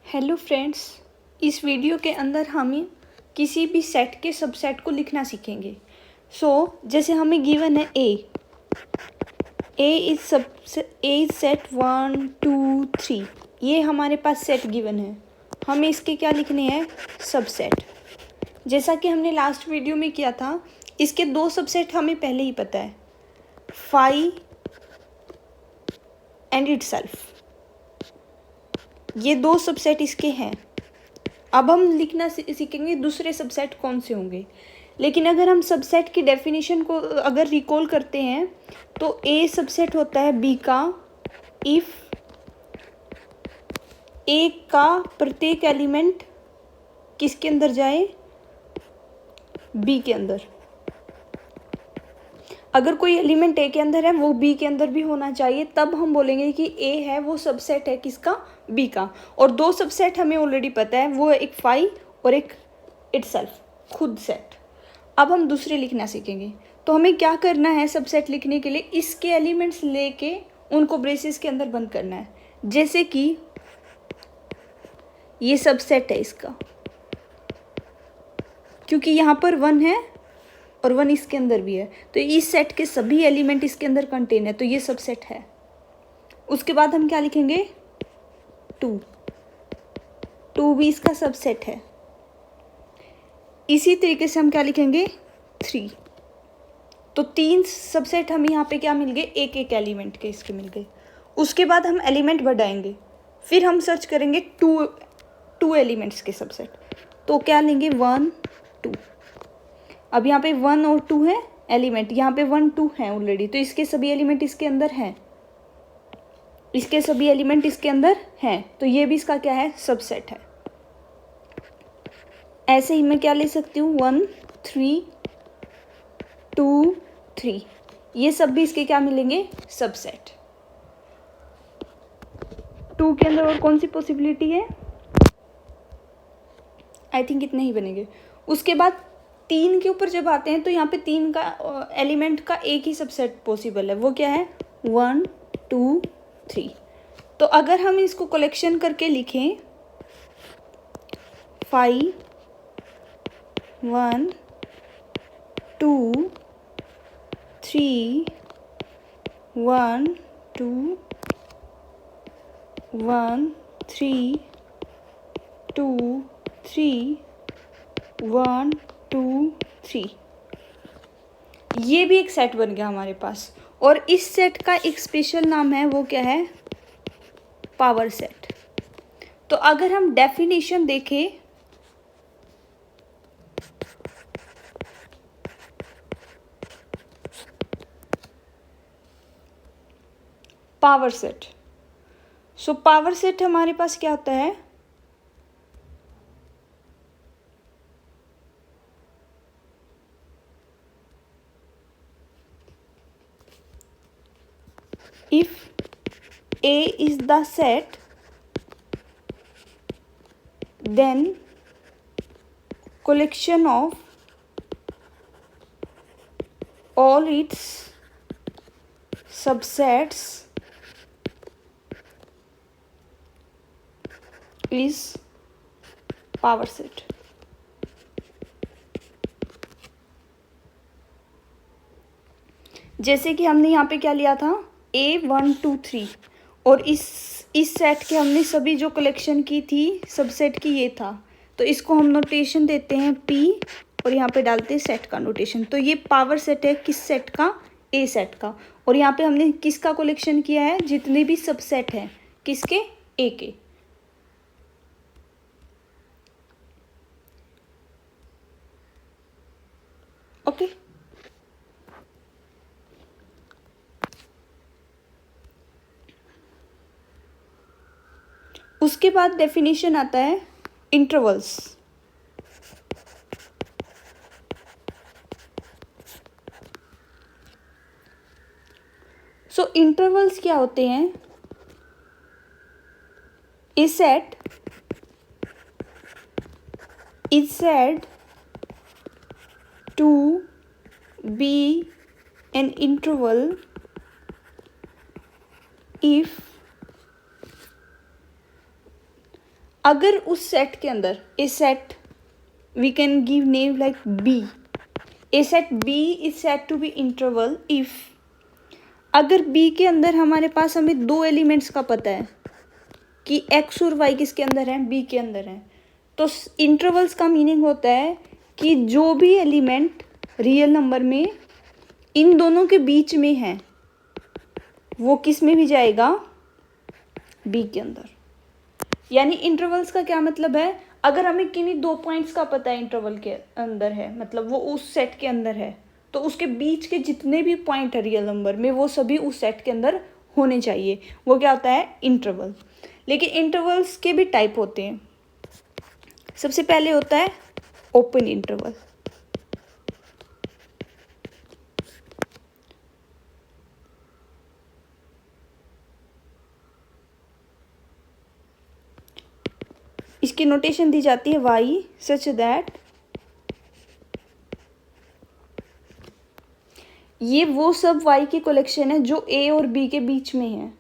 Hello friends, इस video के अंदर हम किसी भी सेट के सबसेट को लिखना सीखेंगे। जैसे हमें गिवन है ए इज सेट 1 2 3। ये हमारे पास सेट गिवन है, हमें इसके क्या लिखने हैं, सबसेट। जैसा कि हमने लास्ट वीडियो में किया था, इसके दो सबसेट हमें पहले ही पता है, फाई एंड इटसेल्फ। ये दो सबसेट इसके हैं। अब हम लिखना सीखेंगे दूसरे सबसेट कौन से होंगे। लेकिन अगर हम सबसेट की डेफिनेशन को अगर रिकॉल करते हैं तो ए सबसेट होता है बी का इफ ए का प्रत्येक एलिमेंट किसके अंदर जाए, बी के अंदर। अगर कोई एलिमेंट ए के अंदर है वो बी के अंदर भी होना चाहिए, तब हम बोलेंगे कि ए है वो सबसेट है किसका, बी का। और दो सबसेट हमें ऑलरेडी पता है, वो एक फाई और एक इटसेल्फ, खुद सेट। अब हम दूसरे लिखना सीखेंगे। तो हमें क्या करना है, सबसेट लिखने के लिए इसके एलिमेंट्स लेके उनको ब्रेसेस के अंदर बंद करना है। जैसे कि ये सबसेट है इसका, क्योंकि यहाँ पर 1 है और 1 इसके अंदर भी है, तो इस सेट के सभी एलिमेंट इसके अंदर कंटेन है, तो ये सबसेट है। उसके बाद हम क्या लिखेंगे, 2 भी इसका सबसेट है। इसी तरीके से हम क्या लिखेंगे, 3। तो 3 सबसेट हमें यहाँ पे क्या मिल गए, एक एक एलिमेंट के इसके मिल गए। उसके बाद हम एलिमेंट बढ़ाएंगे, फिर हम सर्च करेंगे टू एलिमेंट्स के सबसेट। तो क्या लेंगे, 1 2। अब यहाँ पे 1 और 2 है एलिमेंट, यहाँ पे 1 2 है ऑलरेडी, तो इसके सभी एलिमेंट इसके अंदर हैं, इसके सभी एलिमेंट इसके अंदर हैं, तो ये भी इसका क्या है, सबसेट है। ऐसे ही मैं क्या ले सकती हूँ, 1 3 2 3, ये सब भी इसके क्या मिलेंगे, सबसेट। 2 के अंदर और कौन सी पॉसिबिलिटी है, आई थिंक इतने ही बनेंगे। उसके बाद 3 के ऊपर जब आते हैं तो यहाँ पे 3 का एलिमेंट का एक ही सबसेट पॉसिबल है, वो क्या है, 1 2 3। तो अगर हम इसको कलेक्शन करके लिखें, 5 1 2 3 1 2 1 3 2 3 1 2 3, ये भी एक सेट बन गया हमारे पास। और इस सेट का एक स्पेशल नाम है, वो क्या है, पावर सेट। तो अगर हम डेफिनेशन देखें, पावर सेट, पावर सेट हमारे पास क्या होता है, if A is the set, then collection of all its subsets is power set। जैसे कि हमने यहाँ पे क्या लिया था, A1 2 3, और इस सेट के हमने सभी जो कलेक्शन की थी सबसेट की, ये था। तो इसको हम नोटेशन देते हैं P, और यहाँ पे डालते हैं सेट का नोटेशन। तो ये पावर सेट है किस सेट का, A सेट का। और यहाँ पे हमने किसका कलेक्शन किया है, जितने भी सबसेट हैं किसके, A के। ओके, उसके बाद डेफिनेशन आता है इंटरवल्स। इंटरवल्स क्या होते हैं, A set is said to be an interval if अगर उस सेट के अंदर a set we can give name like b, a set b is set to be interval if, अगर बी के अंदर हमारे पास हमें दो एलिमेंट्स का पता है कि एक्स और वाई किसके अंदर है, बी के अंदर है, तो इंटरवल्स का मीनिंग होता है कि जो भी एलिमेंट रियल नंबर में इन दोनों के बीच में है वो किस में भी जाएगा, बी के अंदर। यानी इंटरवल्स का क्या मतलब है, अगर हमें किन्हीं दो पॉइंट्स का पता है इंटरवल के अंदर है, मतलब वो उस सेट के अंदर है, तो उसके बीच के जितने भी पॉइंट है रियल नंबर में वो सभी उस सेट के अंदर होने चाहिए, वो क्या होता है, इंटरवल। लेकिन इंटरवल्स के भी टाइप होते हैं। सबसे पहले होता है ओपन इंटरवल। इसकी नोटेशन दी जाती है y सच दैट, ये वो सब y की कलेक्शन है जो a और b के बीच में है,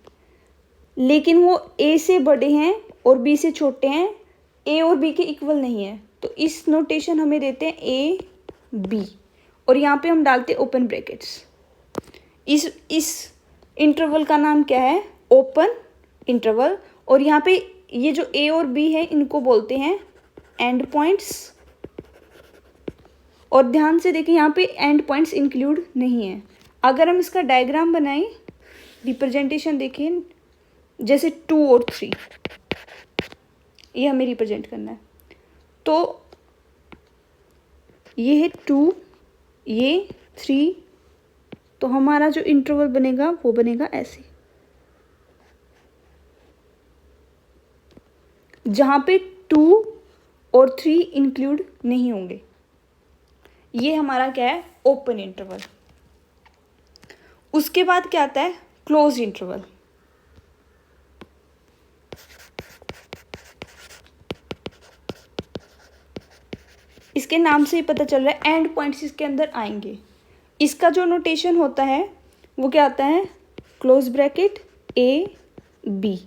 लेकिन वो a से बड़े हैं और b से छोटे हैं, a और b के इक्वल नहीं है, तो इस नोटेशन हमें देते हैं a b, और यहाँ पे हम डालते हैं ओपन ब्रैकेट्स। इस इंटरवल का नाम क्या है, ओपन इंटरवल। और यहाँ पे ये जो a और b है इनको बोलते हैं एंड पॉइंट्स। और ध्यान से देखिए यहाँ पे एंड पॉइंट्स इंक्लूड नहीं है। अगर हम इसका डायग्राम बनाएं, रिप्रेजेंटेशन देखें, जैसे 2 और 3 ये हमें रिप्रेजेंट करना है, तो ये है 2, ये 3, तो हमारा जो इंटरवल बनेगा वो बनेगा ऐसे, जहाँ पे 2 और 3 इंक्लूड नहीं होंगे। ये हमारा क्या है, ओपन इंटरवल। उसके बाद क्या आता है, क्लोज इंटरवल। इसके नाम से ही पता चल रहा है एंड पॉइंट्स इसके अंदर आएंगे। इसका जो नोटेशन होता है वो क्या आता है, क्लोज ब्रैकेट ए बी,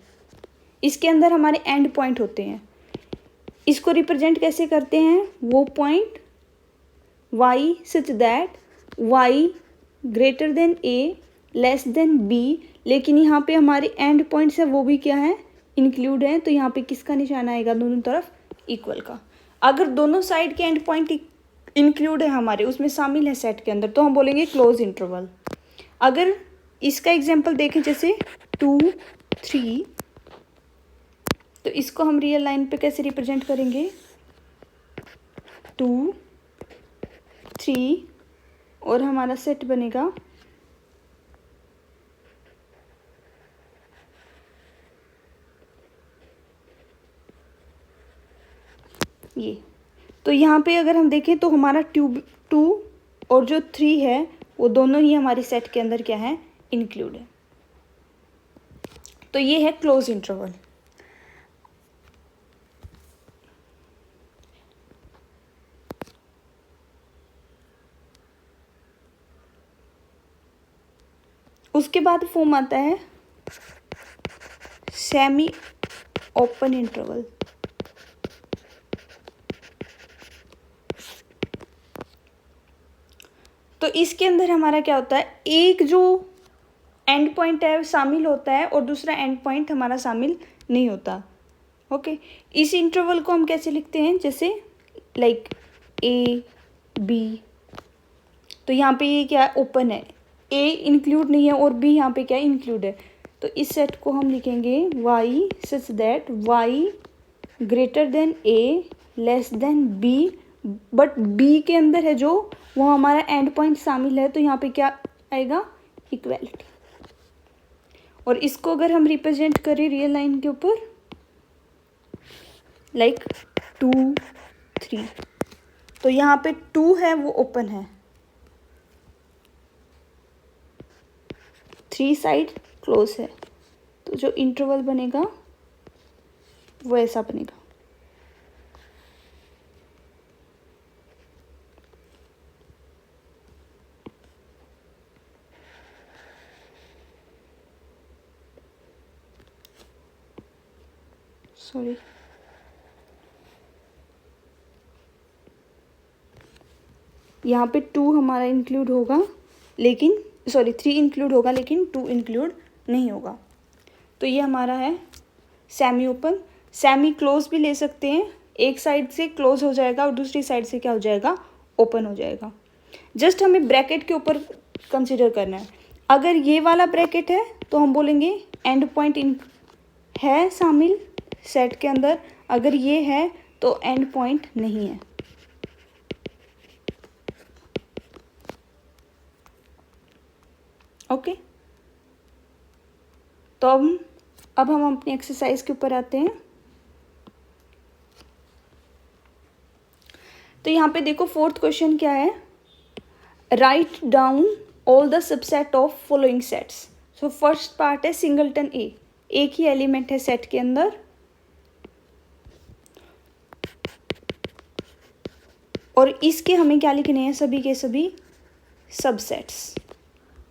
इसके अंदर हमारे एंड पॉइंट होते हैं। इसको रिप्रेजेंट कैसे करते हैं, वो point y such that y greater than a less than b, लेकिन यहाँ पे हमारे एंड पॉइंट्स है वो भी क्या है, इंक्लूड है, तो यहाँ पे किसका निशान आएगा, दोनों तरफ इक्वल का। अगर दोनों साइड के एंड पॉइंट इंक्लूड है हमारे, उसमें शामिल है सेट के अंदर, तो हम बोलेंगे क्लोज इंटरवल। अगर इसका एग्जांपल देखें जैसे 2 3, तो इसको हम रियल लाइन पे कैसे रिप्रेजेंट करेंगे, 2 3 और हमारा सेट बनेगा ये। तो यहाँ पे अगर हम देखें तो हमारा 2 और जो 3 है वो दोनों ही हमारे सेट के अंदर क्या है, इंक्लूड है। तो ये है क्लोज इंटरवल। उसके बाद फॉर्म आता है सेमी ओपन इंटरवल। तो इसके अंदर हमारा क्या होता है, एक जो एंड पॉइंट है शामिल होता है और दूसरा एंड पॉइंट हमारा शामिल नहीं होता। ओके, इस इंटरवल को हम कैसे लिखते हैं, जैसे लाइक ए बी, तो यहाँ पे ये क्या ओपन है, ए इंक्लूड नहीं है और बी यहाँ पे क्या इंक्लूड है, तो इस सेट को हम लिखेंगे y such that y greater than a less than b, but b के अंदर है जो वो हमारा एंड पॉइंट शामिल है, तो यहाँ पे क्या आएगा, इक्वेलिटी। और इसको अगर हम रिप्रेजेंट करें रियल लाइन के ऊपर लाइक 2 3, तो यहाँ पे 2 है वो ओपन है, 3 साइड क्लोज है, तो जो इंटरवल बनेगा वो ऐसा बनेगा। सॉरी, यहाँ पे 2 हमारा इंक्लूड होगा, लेकिन 3 इंक्लूड होगा लेकिन 2 इंक्लूड नहीं होगा। तो ये हमारा है सेमी ओपन। सेमी क्लोज भी ले सकते हैं, एक साइड से क्लोज हो जाएगा और दूसरी साइड से क्या हो जाएगा, ओपन हो जाएगा। जस्ट हमें ब्रैकेट के ऊपर कंसिडर करना है। अगर ये वाला ब्रैकेट है तो हम बोलेंगे एंड पॉइंट इन है शामिल सेट के अंदर, अगर ये है तो एंड पॉइंट नहीं है। ओके, तो अब हम अपनी एक्सरसाइज के ऊपर आते हैं। तो यहाँ पे देखो फोर्थ क्वेश्चन क्या है, write down all the subset of following sets. So first part है सिंगलटन ए, एक ही एलिमेंट है सेट के अंदर, और इसके हमें क्या लिखने हैं, सभी के सभी सबसेट्स।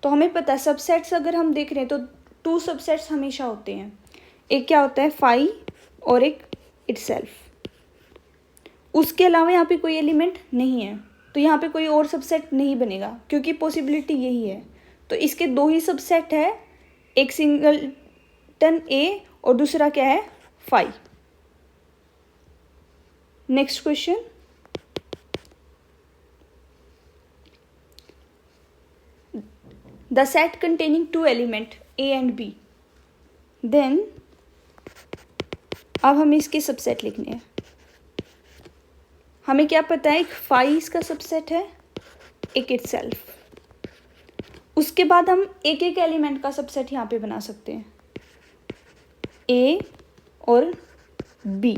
तो हमें पता है सबसेट्स अगर हम देख रहे हैं तो 2 सबसेट्स हमेशा होते हैं, एक क्या होता है फाई और एक इटसेल्फ। उसके अलावा यहाँ पे कोई एलिमेंट नहीं है, तो यहाँ पे कोई और सबसेट नहीं बनेगा क्योंकि पॉसिबिलिटी यही है। तो इसके 2 ही सबसेट है, एक सिंगलटन ए और दूसरा क्या है, phi. Next question, the set containing 2 element a and b, then अब हमें इसके सबसेट लिखने हैं। हमें क्या पता है, एक फाई इसका सबसेट है, एक इटसेल्फ। उसके बाद हम एक एक एलिमेंट का सबसेट यहाँ पे बना सकते हैं, a और b।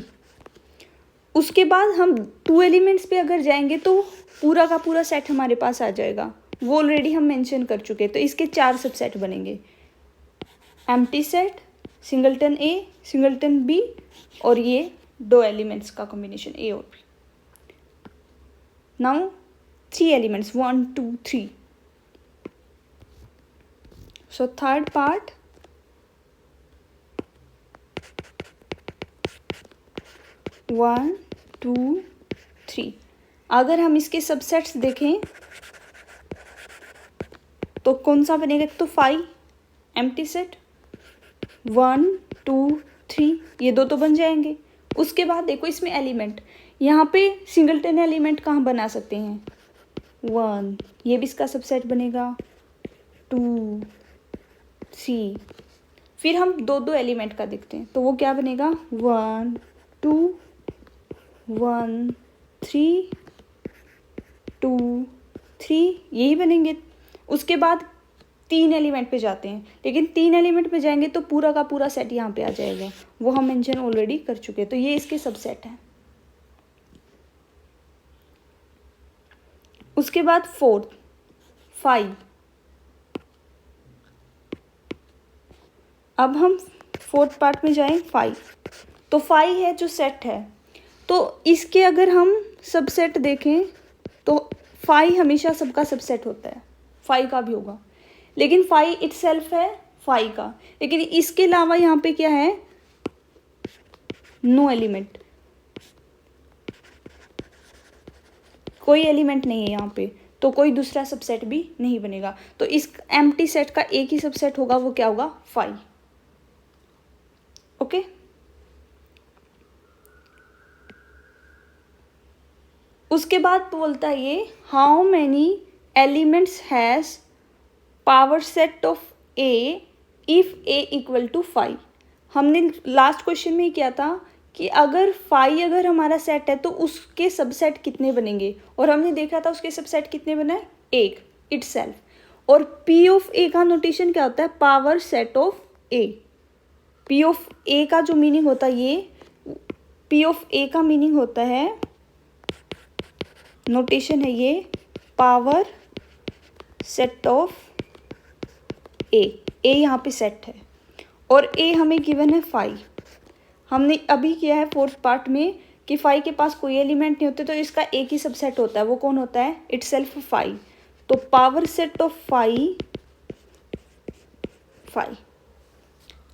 उसके बाद हम 2 एलिमेंट्स पे अगर जाएंगे तो पूरा का पूरा सेट हमारे पास आ जाएगा, वो ऑलरेडी हम मेंशन कर चुके हैं। तो इसके 4 सबसेट बनेंगे, empty set, singleton A, singleton B और ये 2 एलिमेंट्स का कॉम्बिनेशन ए और B. Now 3 elements 1 2 3। So third part, one two three. अगर हम इसके सबसेट्स देखें तो कौन सा बनेगा, तो फाई एम्प्टी सेट, 1 2 3 ये 2 तो बन जाएंगे। उसके बाद देखो इसमें एलिमेंट, यहाँ पे सिंगलटन एलिमेंट कहाँ बना सकते हैं, 1, ये भी इसका सबसेट बनेगा, 2 3। फिर हम 2 एलिमेंट का देखते हैं, तो वो क्या बनेगा, 1 2 1 3 2 3 यही बनेंगे। उसके बाद 3 एलिमेंट पे जाते हैं, लेकिन 3 एलिमेंट पे जाएंगे तो पूरा का पूरा सेट यहाँ पे आ जाएगा, वो हम मेंशन ऑलरेडी कर चुके हैं। तो ये इसके सबसेट हैं। उसके बाद फोर्थ 5। अब हम फोर्थ पार्ट में जाएं, 5। तो 5 है जो सेट है, तो इसके अगर हम सबसेट देखें तो 5 हमेशा सबका सबसेट होता है, 5 का भी होगा, लेकिन 5 इटसेल्फ है 5 का। लेकिन इसके अलावा यहाँ पे क्या है, नो एलिमेंट, कोई एलिमेंट नहीं है यहाँ पे, तो कोई दूसरा सबसेट भी नहीं बनेगा। तो इस एम्प्टी सेट का एक ही सबसेट होगा, वो क्या होगा, 5। ओके, उसके बाद बोलता है ये, how many elements has power set of A if A equal to 5। हमने लास्ट क्वेश्चन में ही किया था कि अगर 5 अगर हमारा सेट है तो उसके सबसेट कितने बनेंगे, और हमने देखा था उसके सबसेट कितने बना, एक इटसेल्फ। और पी ऑफ ए का नोटेशन क्या होता है, power set of A. P of A का जो मीनिंग होता है, ये पी ऑफ ए का मीनिंग होता है, नोटेशन है ये, पावर सेट ऑफ ए। ए यहाँ पे सेट है और ए हमें गिवन है 5। हमने अभी किया है फोर्थ पार्ट में कि 5 के पास कोई एलिमेंट नहीं होते, तो इसका एक ही सबसेट होता है, वो कौन होता है, इटसेल्फ 5। तो पावर सेट ऑफ 5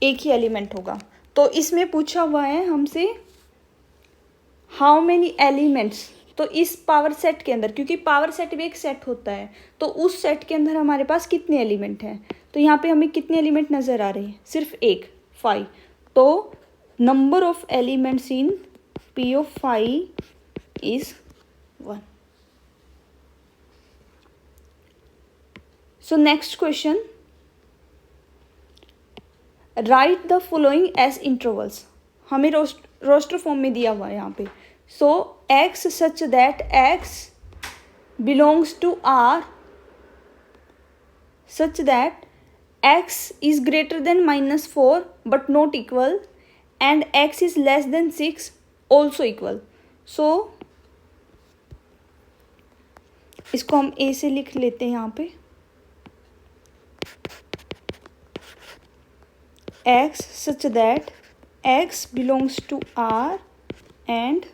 एक ही एलिमेंट होगा। तो इसमें पूछा हुआ है हमसे, हाउ मेनी एलिमेंट्स तो इस पावर सेट के अंदर, क्योंकि पावर सेट भी एक सेट होता है, तो उस सेट के अंदर हमारे पास कितने एलिमेंट हैं, तो यहाँ पे हमें कितने एलिमेंट नज़र आ रहे हैं, सिर्फ एक, 5। तो number of elements in P of 5 is 1. So next question, write the following as intervals. हमें रोस्टर फॉर्म में दिया हुआ है यहाँ पे. So x such that x belongs to R such that x is greater than -4 but not equal, and x is less than 6 also equal. So इसको हम a से लिख लेते हैं यहाँ पे, x such that x belongs to R and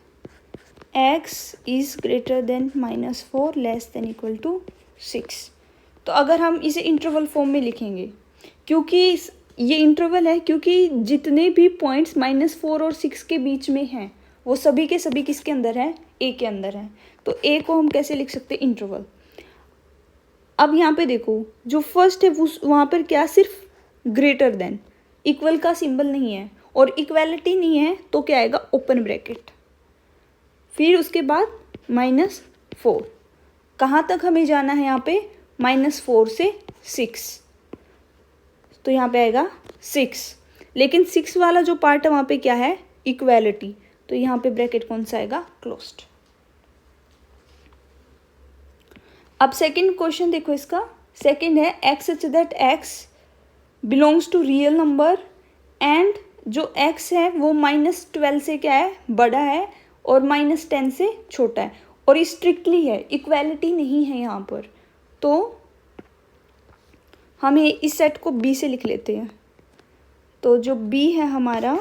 x is greater than -4 less than equal to 6. तो अगर हम इसे इंटरवल फॉर्म में लिखेंगे, क्योंकि ये इंटरवल है, क्योंकि जितने भी पॉइंट्स -4 और 6 के बीच में हैं वो सभी के सभी किसके अंदर है, ए के अंदर है. तो ए को हम कैसे लिख सकते हैं, इंटरवल. अब यहाँ पे देखो, जो फर्स्ट है वो वहाँ पर क्या, सिर्फ ग्रेटर देन, इक्वल का सिंबल नहीं है और इक्वालिटी नहीं है, तो क्या आएगा, ओपन ब्रैकेट. फिर उसके बाद -4. कहाँ तक हमें जाना है यहाँ पे, -4 से 6. तो यहाँ पे आएगा 6. लेकिन 6 वाला जो पार्ट है वहाँ पे क्या है, इक्वालिटी. तो यहाँ पे ब्रैकेट कौन सा आएगा, क्लोज्ड. अब सेकंड क्वेश्चन देखो, इसका सेकंड है x such that x belongs to real number and जो x है वो -12 से क्या है, बड़ा है, और -10 से छोटा है, और स्ट्रिक्टली है, इक्वालिटी नहीं है यहाँ पर. तो हम इस सेट को b से लिख लेते हैं. तो जो b है हमारा,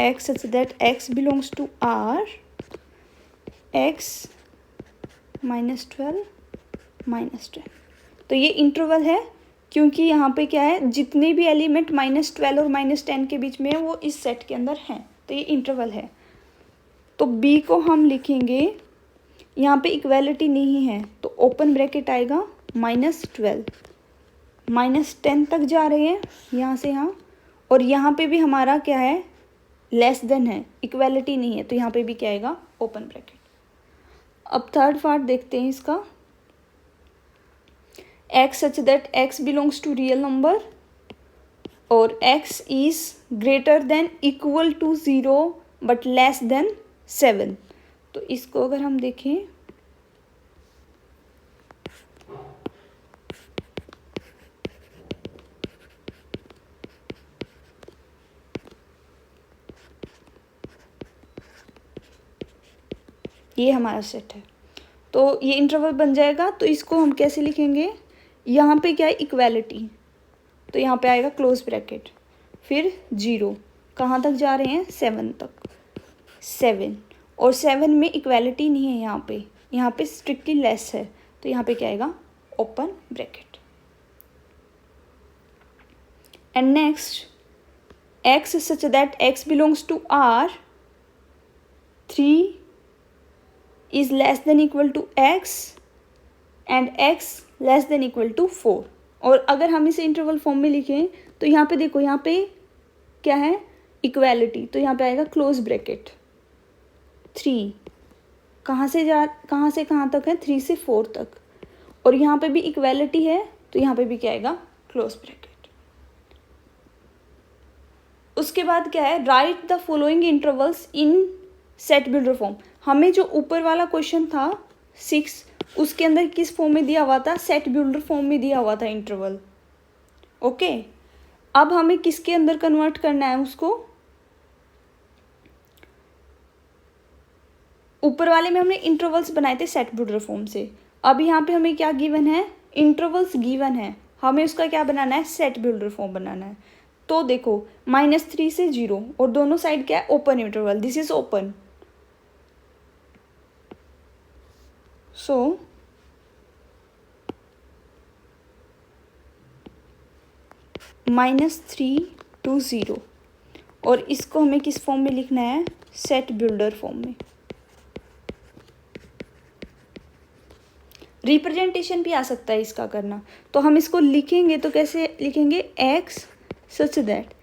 x such that x belongs to R, x -12 -10. तो ये इंटरवल है, क्योंकि यहाँ पे क्या है, जितने भी एलिमेंट -12 और -10 के बीच में है वो इस सेट के अंदर हैं. तो ये इंटरवल है. तो b को हम लिखेंगे, यहाँ पे इक्वालिटी नहीं है तो ओपन ब्रैकेट आएगा, -12 -10 तक जा रहे हैं यहाँ से यहाँ, और यहाँ पे भी हमारा क्या है, लेस देन है, इक्वालिटी नहीं है, तो यहाँ पे भी क्या आएगा, ओपन ब्रैकेट. अब थर्ड पार्ट देखते हैं इसका, x such that x belongs to real number और x is greater than equal to 0 but less than 7. तो इसको अगर हम देखें, ये हमारा सेट है, तो ये इंटरवल बन जाएगा. तो इसको हम कैसे लिखेंगे, यहाँ पे क्या है, इक्वालिटी, तो यहाँ पे आएगा क्लोज ब्रैकेट, फिर 0, कहाँ तक जा रहे हैं, 7 तक, 7, और 7 में इक्वालिटी नहीं है यहाँ पे स्ट्रिक्टली लेस है, तो यहाँ पे क्या आएगा, open bracket. And next, x such that x belongs to R, 3 is less than equal to x and x less than equal to 4. और अगर हम इसे इंटरवल फॉर्म में लिखें तो यहाँ पे देखो, यहाँ पे क्या है, इक्वालिटी, तो यहाँ पे आएगा क्लोज ब्रैकेट. 3 कहाँ से कहाँ तक है, 3 से 4 तक, और यहाँ पे भी इक्वालिटी है, तो यहाँ पे भी क्या आएगा, क्लोज ब्रैकेट. उसके बाद क्या है, right the following intervals in set builder form. हमें जो ऊपर वाला क्वेश्चन था 6, उसके अंदर किस फॉर्म में दिया हुआ था, सेट बिल्डर फॉर्म में दिया हुआ था इंटरवल. ओके, अब हमें किसके अंदर कन्वर्ट करना है उसको, ऊपर वाले में हमने इंटरवल्स बनाए थे सेट बिल्डर फॉर्म से. अब यहाँ पे हमें क्या गिवन है, इंटरवल्स गिवन है, हमें उसका क्या बनाना है, सेट बिल्डर फॉर्म बनाना है. तो देखो, -3 से 0 और दोनों साइड क्या है, open interval, this is open. So -3 to 0, और इसको हमें किस फॉर्म में लिखना है, सेट बिल्डर फॉर्म में। रिप्रेजेंटेशन भी आ सकता है इसका करना, तो हम इसको लिखेंगे तो कैसे लिखेंगे, एक्स सच दैट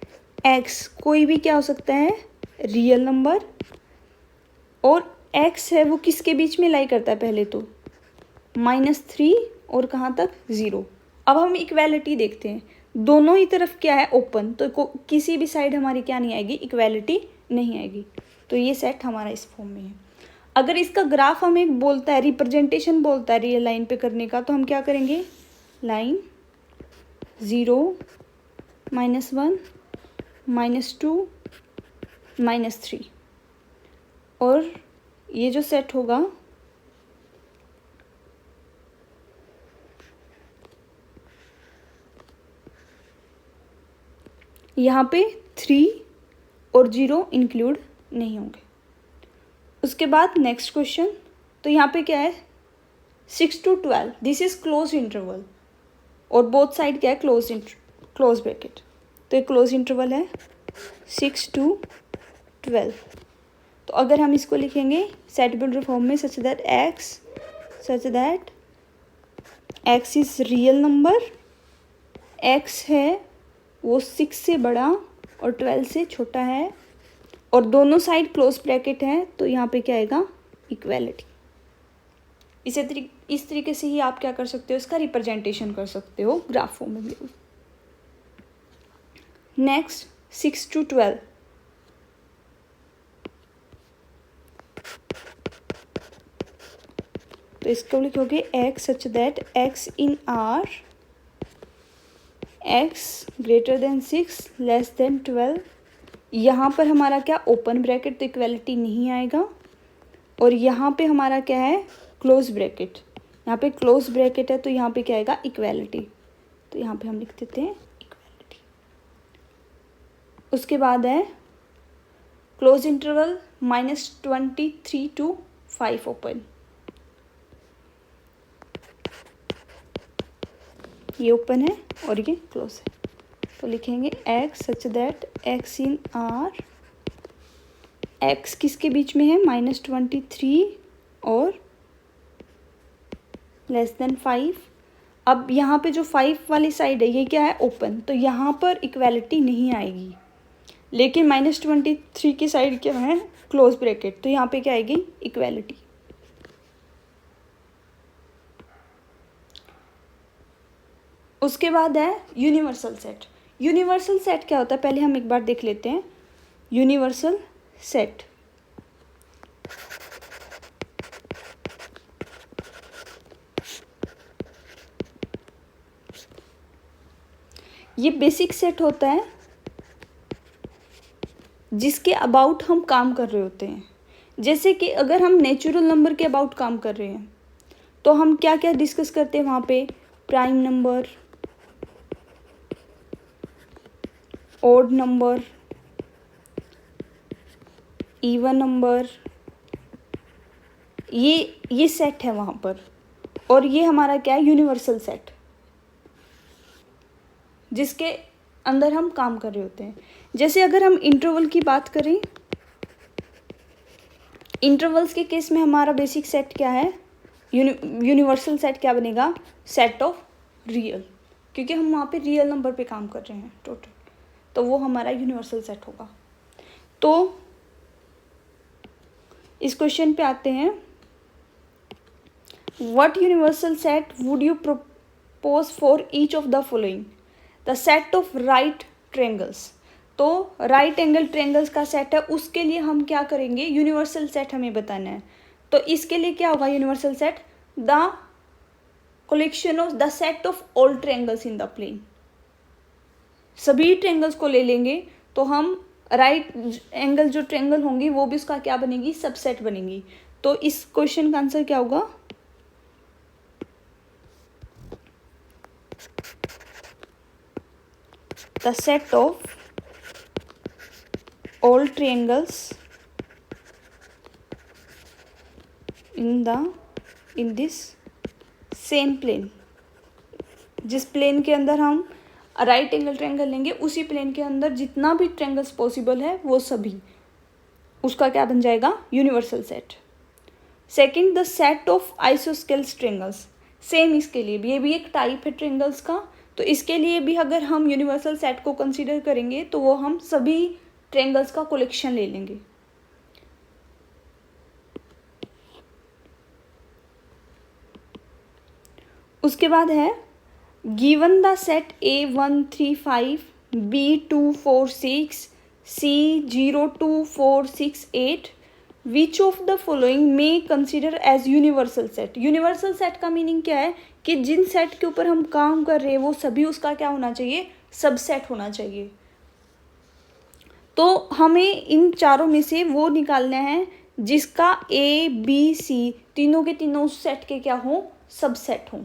एक्स कोई भी क्या हो सकता है, रियल नंबर, और एक्स है वो किसके बीच में लाई करता है, पहले तो -3 और कहाँ तक 0। अब हम इक्वालिटी देखते हैं, दोनों ही तरफ क्या है, ओपन, तो किसी भी साइड हमारी क्या नहीं आएगी, इक्वालिटी नहीं आएगी। तो ये सेट हमारा इस फॉर्म में है। अगर इसका ग्राफ हमें बोलता है, रिप्रेजेंटेशन बोलता है रियल लाइन पे करने का, तो हम क्या करेंगे, लाइन 0 -1 -2 -3, और ये जो सेट होगा यहाँ पे 3 और 0 इंक्लूड नहीं होंगे। उसके बाद नेक्स्ट क्वेश्चन, तो यहाँ पे क्या है, 6 to 12, this is close interval, और बोथ साइड क्या है, क्लोज ब्रैकेट, तो ये क्लोज इंटरवल है 6 to 12। तो अगर हम इसको लिखेंगे सेट बिल्डर फॉर्म में, such that x is real number, x है वो 6 से बड़ा और 12 से छोटा है, और दोनों साइड क्लोज ब्रैकेट है, तो यहाँ पे क्या आएगा, इक्वालिटी। इस तरीके से ही आप क्या कर सकते हो, इसका रिप्रेजेंटेशन कर सकते हो ग्राफ फॉर्म में भी। नेक्स्ट 6 to 12, तो इसको लिखोगे x such that x in are x greater than 6 less than 12। यहाँ पर हमारा क्या, ओपन ब्रैकेट, तो इक्वालिटी नहीं आएगा, और यहाँ पे हमारा क्या है, क्लोज ब्रैकेट, यहाँ पे क्लोज ब्रैकेट है, तो यहाँ पे क्या आएगा, इक्वालिटी, तो यहाँ पे हम लिख देते हैं इक्वालिटी। उसके बाद है क्लोज इंटरवल -23 to 5 ओपन, ये ओपन है और ये क्लोज है, तो लिखेंगे x such that x in are, x किसके बीच में है, -23 और लेस देन 5। अब यहाँ पे जो 5 वाली साइड है ये क्या है, ओपन, तो यहाँ पर इक्वालिटी नहीं आएगी, लेकिन -23 की साइड क्या है, क्लोज ब्रैकेट, तो यहाँ पे क्या आएगी, इक्वालिटी। उसके बाद है यूनिवर्सल सेट। यूनिवर्सल सेट क्या होता है, पहले हम एक बार देख लेते हैं। यूनिवर्सल सेट, ये बेसिक सेट होता है जिसके अबाउट हम काम कर रहे होते हैं। जैसे कि अगर हम नेचुरल नंबर के अबाउट काम कर रहे हैं तो हम क्या क्या डिस्कस करते हैं वहाँ पे, prime number, odd number, even number, ये सेट है वहाँ पर, और ये हमारा क्या है, यूनिवर्सल सेट, जिसके अंदर हम काम कर रहे होते हैं। जैसे अगर हम इंटरवल की बात करें, इंटरवल्स के केस में हमारा बेसिक सेट क्या है, यूनिवर्सल सेट क्या बनेगा, सेट ऑफ रियल, क्योंकि हम वहाँ पे रियल नंबर पे काम कर रहे हैं टोटल, तो वो हमारा यूनिवर्सल सेट होगा। तो इस क्वेश्चन पे आते हैं, what universal set would you propose for each of the following, the set of right triangles. तो राइट एंगल ट्रायंगल्स का सेट है, उसके लिए हम क्या करेंगे, यूनिवर्सल सेट हमें बताना है। तो इसके लिए क्या होगा, universal set the collection of the set of all triangles in the plane. सभी ट्रायंगल्स को ले लेंगे तो हम राइट एंगल जो ट्रायंगल होंगी वो भी उसका क्या बनेगी, सबसेट बनेगी। तो इस क्वेश्चन का आंसर क्या होगा, the set of all triangles in this same plane, जिस प्लेन के अंदर हम राइट एंगल ट्रायंगल लेंगे, उसी प्लेन के अंदर जितना भी ट्रायंगल्स पॉसिबल है वो सभी, उसका क्या बन जाएगा, universal set. Second, the set of isosceles triangles, same इसके लिए भी, ये भी एक टाइप है ट्रायंगल्स का, तो इसके लिए भी अगर हम यूनिवर्सल सेट को कंसीडर करेंगे तो वो हम सभी ट्रायंगल्स का कलेक्शन ले लेंगे। उसके बाद है given the set A135 B246 C0246 which of the following may consider as universal set. Universal set का मीनिंग क्या है कि जिन सेट के ऊपर हम काम कर रहे हैं वो सभी उसका क्या होना चाहिए, सबसेट होना चाहिए। तो हमें इन चारों में से वो निकालना है जिसका A B C तीनों के तीनों उस सेट के क्या हो, सबसेट हों।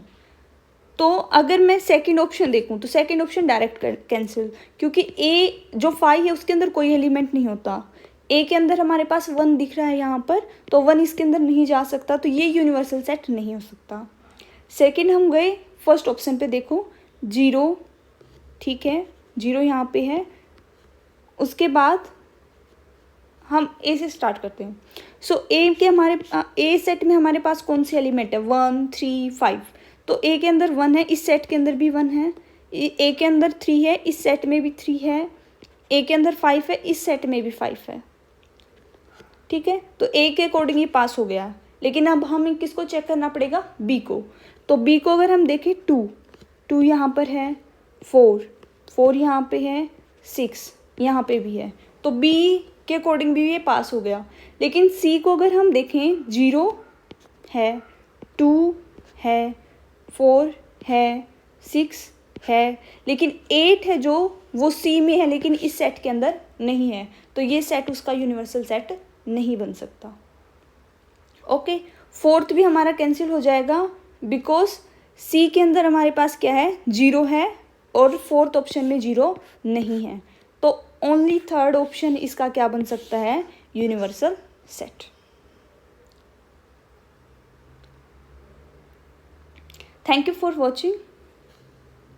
तो अगर मैं सेकंड ऑप्शन देखूं तो सेकंड ऑप्शन डायरेक्ट कैंसिल, क्योंकि ए जो 5 है उसके अंदर कोई एलिमेंट नहीं होता। ए के अंदर हमारे पास 1 दिख रहा है यहाँ पर, तो 1 इसके अंदर नहीं जा सकता, तो ये यूनिवर्सल सेट नहीं हो सकता। सेकंड हम गए फर्स्ट ऑप्शन पे, देखो 0, ठीक है 0 यहाँ पे है। उसके बाद हम ए से स्टार्ट करते हैं। सो ए के हमारे ए सेट में हमारे पास कौन सी एलिमेंट है, 1 3 5, तो ए के अंदर 1 है, इस सेट के अंदर भी 1 है। ए के अंदर 3 है, इस सेट में भी 3 है। ए के अंदर 5 है, इस सेट में भी 5 है, ठीक है। तो ए के अकॉर्डिंग ये पास हो गया, लेकिन अब हमें किसको चेक करना पड़ेगा, बी को। तो बी को अगर हम देखें 2 यहाँ पर है, 4 यहाँ पे है, 6 यहाँ पे भी है, तो बी के अकॉर्डिंग भी ये पास हो गया। लेकिन सी को अगर हम देखें 0 है, 2 है, 4 है, 6 है, लेकिन 8 है जो वो सी में है लेकिन इस सेट के अंदर नहीं है, तो ये सेट उसका यूनिवर्सल सेट नहीं बन सकता। ओके, फोर्थ भी हमारा कैंसिल हो जाएगा बिकॉज सी के अंदर हमारे पास क्या है, 0 है और फोर्थ ऑप्शन में 0 नहीं है, तो ओनली थर्ड ऑप्शन इसका क्या बन सकता है, universal set. Thank you for watching.